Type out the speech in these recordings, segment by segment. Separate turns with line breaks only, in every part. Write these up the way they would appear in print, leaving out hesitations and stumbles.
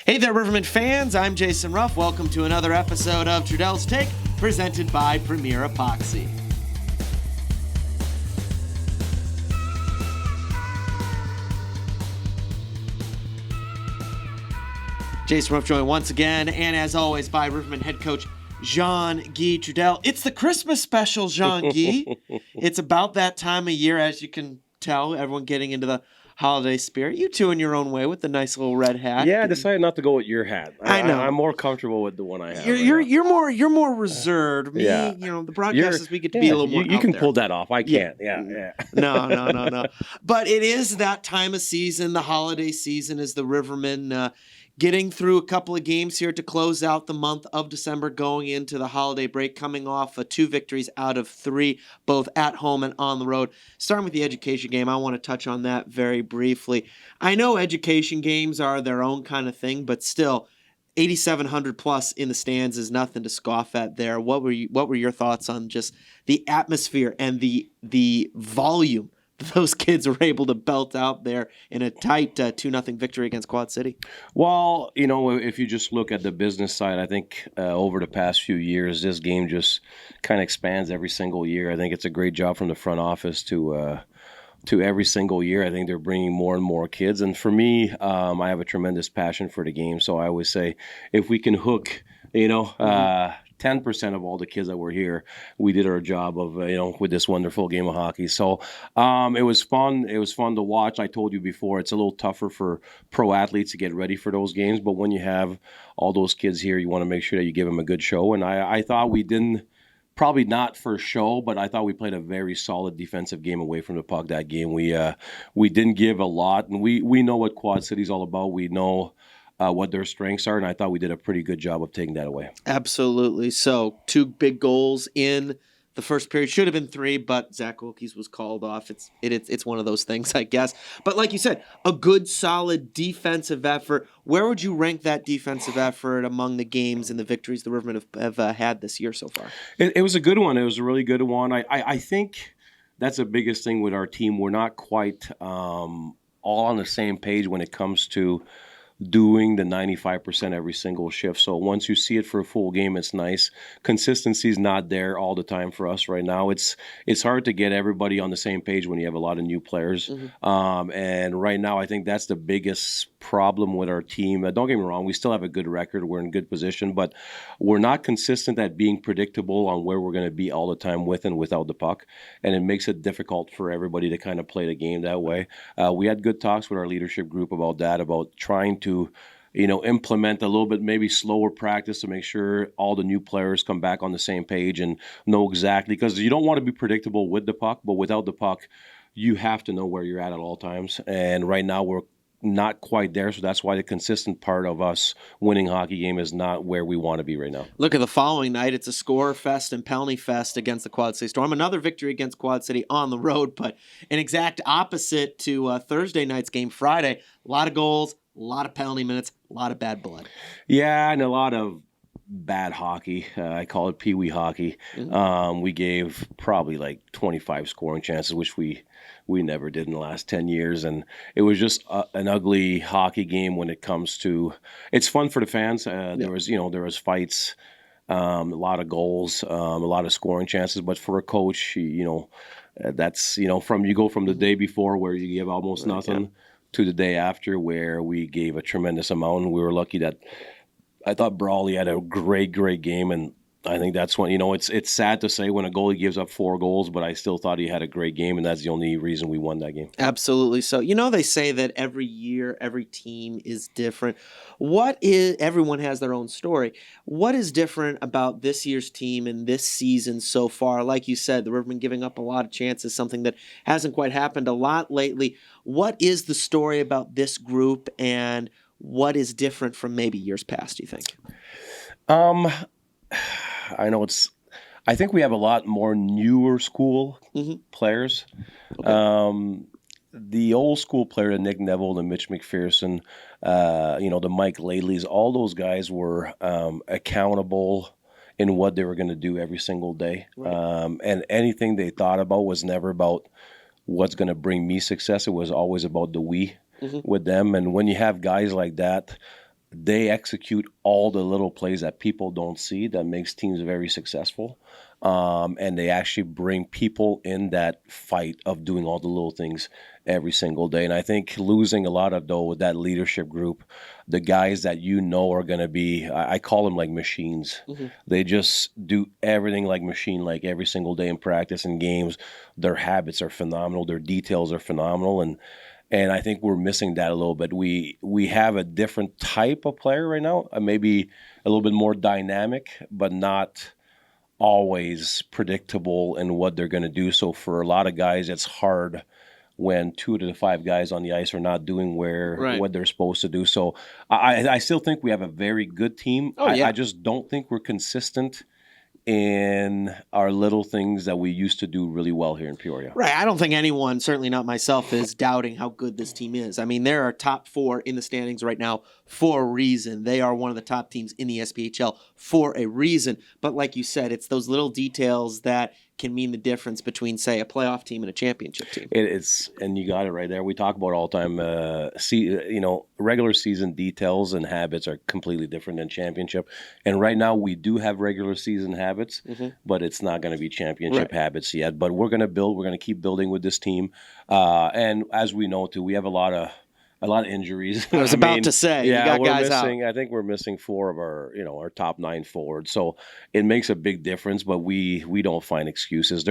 Hey there, Rivermen fans. I'm Jason Ruff. Welcome to another episode of Trudel's Take, presented by Premier Epoxy. Jason Ruff joined once again, and as always, by Rivermen head coach Jean-Guy Trudel. It's the Christmas special, Jean-Guy. It's about that time of year, as you can tell, everyone getting into the holiday spirit. You two in your own way with the nice little red hat.
Yeah, I decided not to go with your hat.
I know.
I'm more comfortable with the one I have.
You're more reserved. Me,
yeah.
The broadcasters, we get to be a little more.
You can
there.
pull that off. I can't. Yeah.
No. But it is that time of season. The holiday season is the Rivermen getting through a couple of games here to close out the month of December, going into the holiday break, coming off 2 victories out of 3, both at home and on the road. Starting with the education game, I want to touch on that very briefly. I know education games are their own kind of thing, but still, 8,700 plus in the stands is nothing to scoff at there. What were your thoughts on just the atmosphere and the volume those kids were able to belt out there in a tight 2-0 victory against Quad City?
Well, if you just look at the business side, I think over the past few years, this game just kind of expands every single year. I think it's a great job from the front office to every single year. I think they're bringing more and more kids. And for me, I have a tremendous passion for the game. So I always say, if we can hook, 10% of all the kids that were here, we did our job of, with this wonderful game of hockey. So it was fun. It was fun to watch. I told you before, it's a little tougher for pro athletes to get ready for those games. But when you have all those kids here, you want to make sure that you give them a good show. And I thought we didn't, probably not for show, but I thought we played a very solid defensive game away from the puck that game. We didn't give a lot. And we know what Quad City's all about. We know what their strengths are, and I thought we did a pretty good job of taking that away.
Absolutely. So 2 big goals in the first period. Should have been 3, but Zach Wilkes was called off. It's one of those things, I guess. But like you said, a good, solid defensive effort. Where would you rank that defensive effort among the games and the victories the Rivermen have had this year so far?
It was a good one. It was a really good one. I think that's the biggest thing with our team. We're not quite all on the same page when it comes to doing the 95% every single shift. So once you see it for a full game, it's nice. Consistency is not there all the time for us right now. It's hard to get everybody on the same page when you have a lot of new players. Mm-hmm. And right now, I think that's the biggest problem with our team. Don't get me wrong, we still have a good record. We're in good position, but we're not consistent at being predictable on where we're going to be all the time with and without the puck. And it makes it difficult for everybody to kind of play the game that way. We had good talks with our leadership group about that, about trying to implement a little bit maybe slower practice to make sure all the new players come back on the same page and know exactly, because you don't want to be predictable with the puck, but without the puck, you have to know where you're at all times. And right now we're not quite there, so that's why the consistent part of us winning hockey game is not where we want to be right now.
Look at the following night. It's a score fest and penalty fest against the Quad City Storm. Another victory against Quad City on the road, but an exact opposite to Thursday night's game Friday. A lot of goals, a lot of penalty minutes, a lot of bad blood.
Yeah, and a lot of bad hockey. I call it pee-wee hockey. Mm-hmm. We gave probably like 25 scoring chances, which we never did in the last 10 years. And it was just an ugly hockey game when it comes to – it's fun for the fans. There was fights, a lot of goals, a lot of scoring chances. But for a coach, that's, from you go from the day before where you give almost nothing to the day after where we gave a tremendous amount. We were lucky that I thought Brawley had a great game, and I think that's when, it's sad to say when a goalie gives up 4 goals, but I still thought he had a great game, and that's the only reason we won that game.
Absolutely. So, they say that every year, every team is different. Everyone has their own story. What is different about this year's team and this season so far? Like you said, the Rivermen giving up a lot of chances, something that hasn't quite happened a lot lately. What is the story about this group, and what is different from maybe years past, do you think?
I think we have a lot more newer school players. Okay. The old school player, the Nick Neville, the Mitch McPherson, the Mike Laley's, all those guys were accountable in what they were going to do every single day. Right. And anything they thought about was never about what's going to bring me success. It was always about the we with them. And when you have guys like that, they execute all the little plays that people don't see that makes teams very successful. And they actually bring people in that fight of doing all the little things every single day. And I think losing a lot of that leadership group, the guys that are going to be, I call them like machines.
Mm-hmm.
They just do everything like machine, like every single day in practice and games. Their habits are phenomenal. Their details are phenomenal. And I think we're missing that a little bit. We have a different type of player right now, maybe a little bit more dynamic, but not always predictable in what they're going to do. So for a lot of guys, it's hard when 2 to the 5 guys on the ice are not doing what they're supposed to do. So I still think we have a very good team. I just don't think we're consistent in our little things that we used to do really well here in Peoria.
Right. I don't think anyone, certainly not myself, is doubting how good this team is. I mean, there are top 4 in the standings right now for a reason. They are one of the top teams in the SPHL for a reason. But like you said, it's those little details that can mean the difference between, say, a playoff team and a championship team.
It's and you got it right there. We talk about it all the time. Regular season details and habits are completely different than championship. And right now we do have regular season habits, but it's not going to be championship habits yet. But we're going to build. We're going to keep building with this team. And as we know too, we have a lot of injuries.
I was about to say, you got guys
missing.
out.
I think we're missing 4 of our top 9 forwards. So it makes a big difference. But we don't find excuses.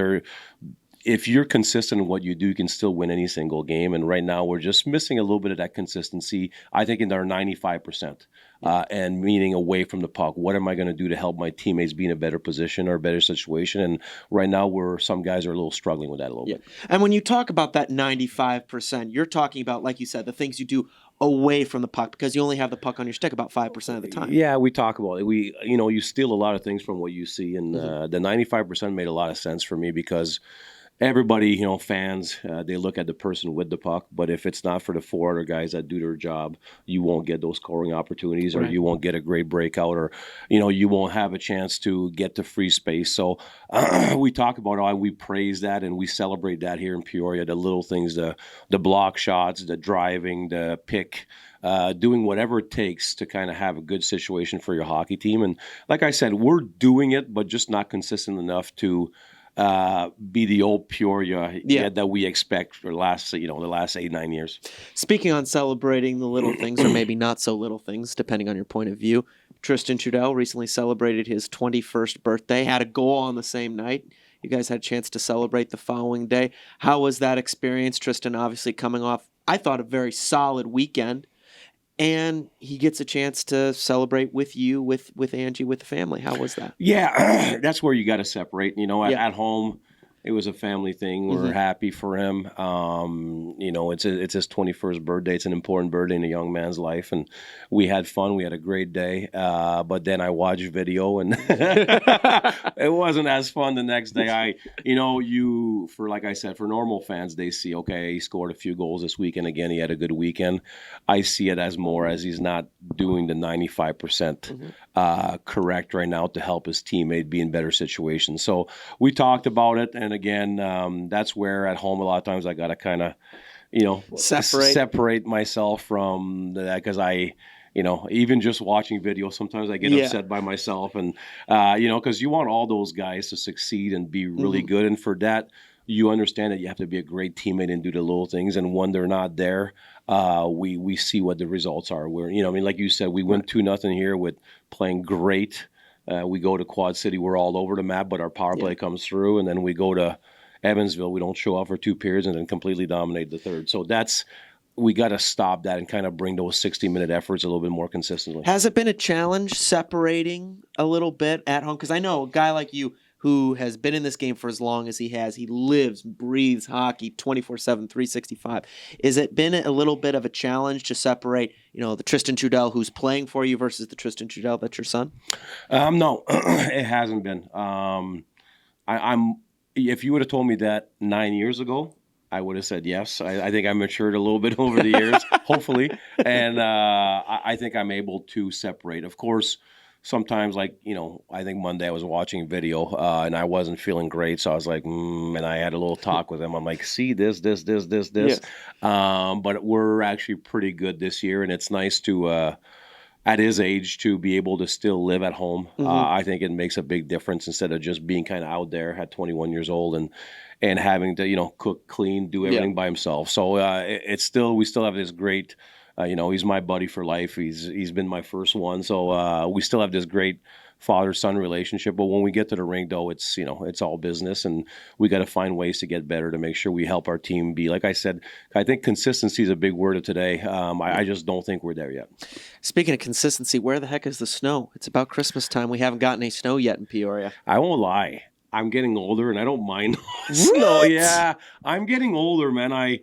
If you're consistent in what you do, you can still win any single game. And right now, we're just missing a little bit of that consistency. I think in our 95%, and meaning away from the puck. What am I going to do to help my teammates be in a better position or a better situation? And right now, some guys are a little struggling with that a little bit.
And when you talk about that 95%, you're talking about, like you said, the things you do away from the puck, because you only have the puck on your stick about 5% of the time.
Yeah, we talk about it. You steal a lot of things from what you see, and the 95% made a lot of sense for me because everybody, fans, they look at the person with the puck, but if it's not for the 4 other guys that do their job, you won't get those scoring opportunities, or you won't get a great breakout, or, you won't have a chance to get to free space. So we talk about how we praise that and we celebrate that here in Peoria, the little things, the block shots, the driving, the pick, doing whatever it takes to kind of have a good situation for your hockey team. And like I said, we're doing it, but just not consistent enough to be the old Peoria that we expect for the last 8-9 years.
Speaking on celebrating the little things, or maybe not so little things, depending on your point of view, Tristan Trudel recently celebrated his 21st birthday, had a goal on the same night. You guys had a chance to celebrate the following day. How was that experience? Tristan obviously coming off, I thought, a very solid weekend. And he gets a chance to celebrate with you, with Angie, with the family. How was that?
Yeah, that's where you got to separate. At home, it was a family thing. We're happy for him. It's his 21st birthday. It's an important birthday in a young man's life, and we had fun. We had a great day. But then I watched video, and it wasn't as fun the next day. Like I said, for normal fans, they see, okay, he scored a few goals this weekend. Again, he had a good weekend. I see it as more as he's not doing the 95% correct right now to help his teammate be in better situations. So we talked about it, and again, that's where at home a lot of times I got to kind of, separate myself from that, because even just watching video, sometimes I get upset by myself, and because you want all those guys to succeed and be really good, and for that, you understand that you have to be a great teammate and do the little things, and when they're not there, we see what the results are. Like you said, we went 2-0 here with playing great. We go to Quad City, we're all over the map, but our power play comes through, and then we go to Evansville, we don't show up for 2 periods and then completely dominate the third. So we got to stop that and kind of bring those 60-minute efforts a little bit more consistently.
Has it been a challenge separating a little bit at home? Because I know a guy like you who has been in this game for as long as he has, he lives, breathes hockey 24/7, 365. Has it been a little bit of a challenge to separate, the Tristan Trudel who's playing for you versus the Tristan Trudel that's your son?
No, it hasn't been. If you would have told me that 9 years ago, I would have said yes. I think I matured a little bit over the years, hopefully, and I think I'm able to separate. Of course, sometimes, I think Monday I was watching video and I wasn't feeling great, so I was like, and I had a little talk with him. I'm like, see this. Yes. But we're actually pretty good this year, and it's nice to at his age to be able to still live at home.
Mhm.
I think it makes a big difference instead of just being kind of out there at 21 years old and having to cook, clean, do everything by himself. So it's still we still have this great. He's my buddy for life. He's been my first one. So we still have this great father-son relationship. But when we get to the ring, though, it's it's all business, and we got to find ways to get better to make sure we help our team be. Like I said, I think consistency is a big word of today. I just don't think we're there yet.
Speaking of consistency, where the heck is the snow? It's about Christmas time. We haven't gotten any snow yet in Peoria.
I won't lie. I'm getting older and I don't mind snow.
What?
Yeah, I'm getting older, man. I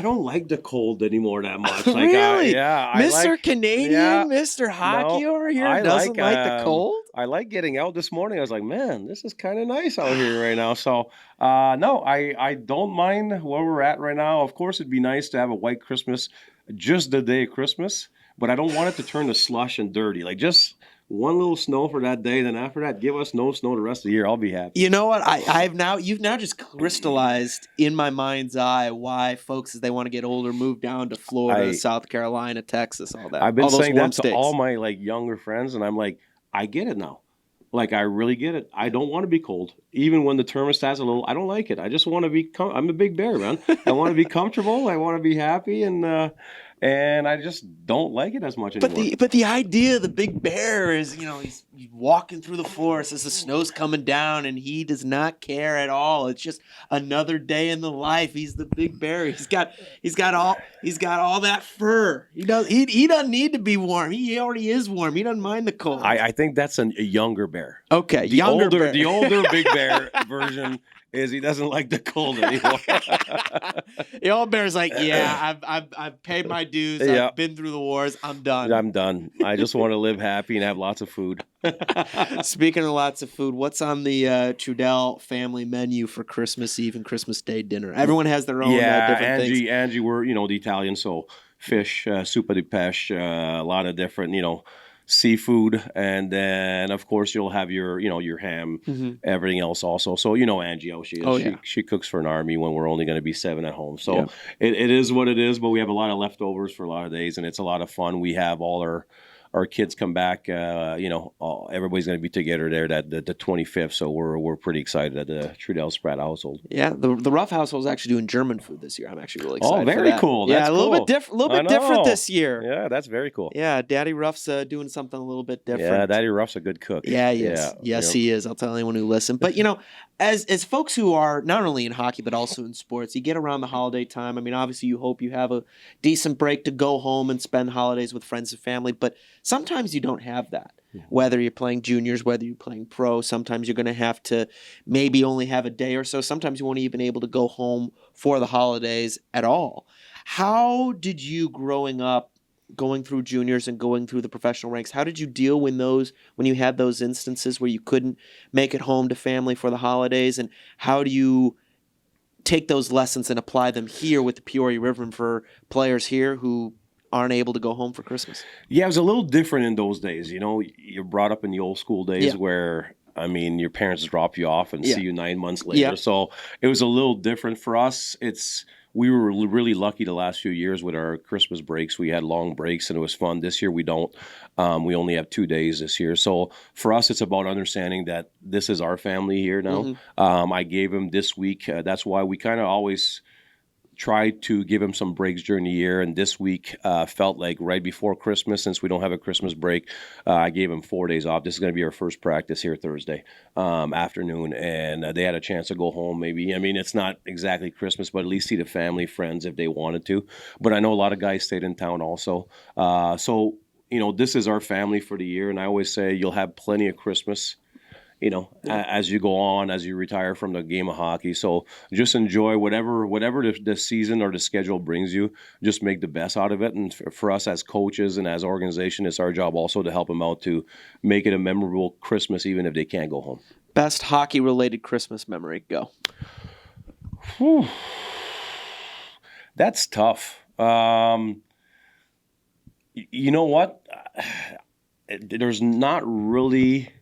don't like the cold anymore that much. Like,
Really?
yeah,
Mr. Canadian,
yeah,
Mr. Hockey
no,
over here
I
doesn't like the cold?
I like getting out this morning. I was like, man, this is kind of nice out here right now. So, no, I don't mind where we're at right now. Of course, it'd be nice to have a white Christmas just the day of Christmas, but I don't want it to turn to slush and dirty. Like, just one little snow for that day, then after that, give us no snow the rest of the year. I'll be happy.
You know what? You've now just crystallized in my mind's eye why folks, as they want to get older, move down to Florida, South Carolina, Texas, all that.
I've been
all those
saying
warm
that to
states.
all my younger friends, and I'm like, I get it now. Like, I really get it. I don't want to be cold. Even when the thermostat's a little, I don't like it. I just want to be, I'm a big bear, man. I want to be comfortable. I want to be happy, and I just don't like it as much anymore.
But the idea of the big bear is, he's walking through the forest as the snow's coming down, and he does not care at all. It's just another day in the life. He's the big bear. He's got all that fur. He doesn't need to be warm. He already is warm. He doesn't mind the cold.
I think that's a younger bear.
Okay,
The
younger
older
bear.
the older big bear version is he doesn't like the cold anymore.
The old bear's like, yeah, I've paid my dues.
Yeah.
I've been through the wars. I'm done.
I'm done. I just want to live happy and have lots of food.
Speaking of lots of food, what's on the Trudel family menu for Christmas Eve and Christmas Day dinner? Everyone has their own different things.
Angie, we're the Italian, so fish, soupa di pesce, a lot of different seafood, and then of course you'll have your your ham, everything else also. So Angie, how she is.
Oh,
she cooks for an army when we're only going to be 7 at home. So it is what it is. But we have a lot of leftovers for a lot of days, and it's a lot of fun. We have all our kids come back. Everybody's going to be together there the 25th. So we're pretty excited at the Trudel Spratt household.
Yeah, the Ruff household is actually doing German food this year. I'm actually really excited.
Oh, very cool. That's
a little
cool.
bit different this year.
Yeah, that's very cool.
Yeah, Daddy Ruff's doing something a little bit different.
Yeah, Daddy Ruff's a good cook.
Yeah, he is. Yes, he is. I'll tell anyone who listens. But as folks who are not only in hockey but also in sports, you get around the holiday time. I mean, obviously you hope you have a decent break to go home and spend holidays with friends and family, but sometimes you don't have that. Whether you're playing juniors, whether you're playing pro, sometimes you're going to have to maybe only have a day or so. Sometimes you won't even able to go home for the holidays at all. How did you, growing up, going through juniors and going through the professional ranks, how did you deal when you had those instances where you couldn't make it home to family for the holidays, and how do you take those lessons and apply them here with the Peoria Rivermen for players here who aren't able to go home for Christmas?
Yeah, it was a little different in those days. You're brought up in the old school days where, your parents drop you off and see you 9 months later.
Yeah.
So it was a little different for us. We were really lucky the last few years with our Christmas breaks. We had long breaks, and it was fun. This year we don't. We only have 2 days this year. So for us, it's about understanding that this is our family here now. I gave him this week. That's why we kind of always tried to give him some breaks during the year, and this week felt like right before Christmas, since we don't have a Christmas break, I gave him 4 days off. This is going to be our first practice here Thursday afternoon, and they had a chance to go home maybe. It's not exactly Christmas, but at least see the family, friends if they wanted to. But I know a lot of guys stayed in town also. So this is our family for the year, and I always say you'll have plenty of Christmas as you go on, as you retire from the game of hockey. So just enjoy whatever the season or the schedule brings you. Just make the best out of it. And for us as coaches and as organization, it's our job also to help them out to make it a memorable Christmas, even if they can't go home.
Best hockey-related Christmas memory, go.
Whew. That's tough. You know what? There's not really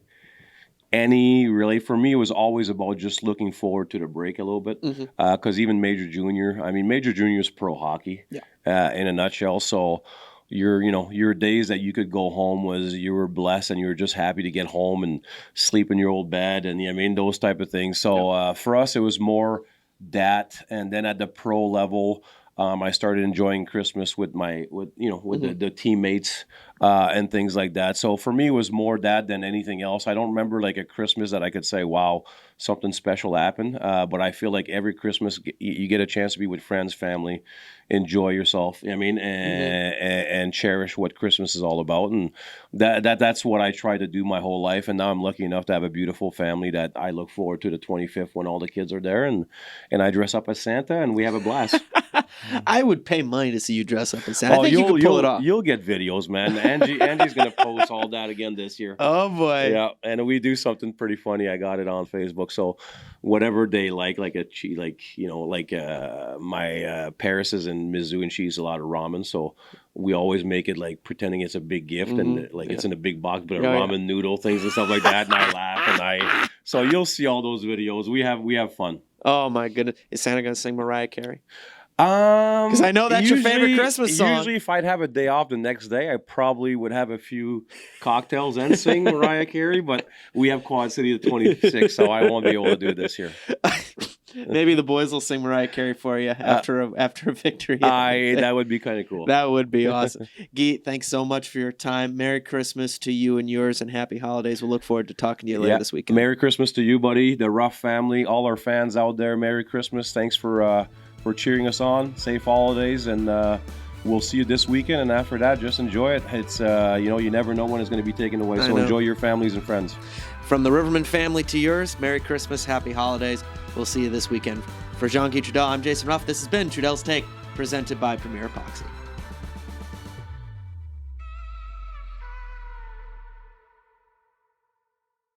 for me, it was always about just looking forward to the break a little bit, because even Major Junior is pro hockey in a nutshell. So your days that you could go home was you were blessed and you were just happy to get home and sleep in your old bed and I mean those type of things. So for us, it was more that, and then at the pro level, I started enjoying Christmas with the teammates and things like that. So for me, it was more that than anything else. I don't remember like a Christmas that I could say, wow, something special happened. But I feel like every Christmas you get a chance to be with friends, family, enjoy yourself. I mean, and cherish what Christmas is all about. And that's what I try to do my whole life. And now I'm lucky enough to have a beautiful family that I look forward to the 25th when all the kids are there and I dress up as Santa and we have a blast.
I would pay money to see you dress up as Santa. I think you could pull it off.
You'll get videos, man. Andy's going to post all that again this year.
Oh, boy.
Yeah, and we do something pretty funny. I got it on Facebook. So whatever they like my Paris is in Mizzou and she eats a lot of ramen. So we always make it like pretending it's a big gift and it's in a big box, but ramen noodle things and stuff like that. And I laugh so you'll see all those videos. We have fun.
Oh, my goodness. Is Santa going to sing Mariah Carey? Because I know that's your favorite Christmas song.
Usually, if I'd have a day off the next day, I probably would have a few cocktails and sing Mariah Carey. But we have Quad City the 26th, so I won't be able to do it this year.
Maybe the boys will sing Mariah Carey for you after a victory.
That would be kind of cool.
That would be awesome. Geet, thanks so much for your time. Merry Christmas to you and yours, and happy holidays. We'll look forward to talking to you later this weekend.
Merry Christmas to you, buddy. The Ruff family, all our fans out there. Merry Christmas. Thanks for cheering us on. Safe holidays, and we'll see you this weekend. And after that, just enjoy it. It's you never know when it's going to be taken away. So enjoy your families and friends.
From the Rivermen family to yours, Merry Christmas, Happy Holidays. We'll see you this weekend. For Jean-Guy Trudel, I'm Jason Ruff. This has been Trudel's Take, presented by Premier Epoxy.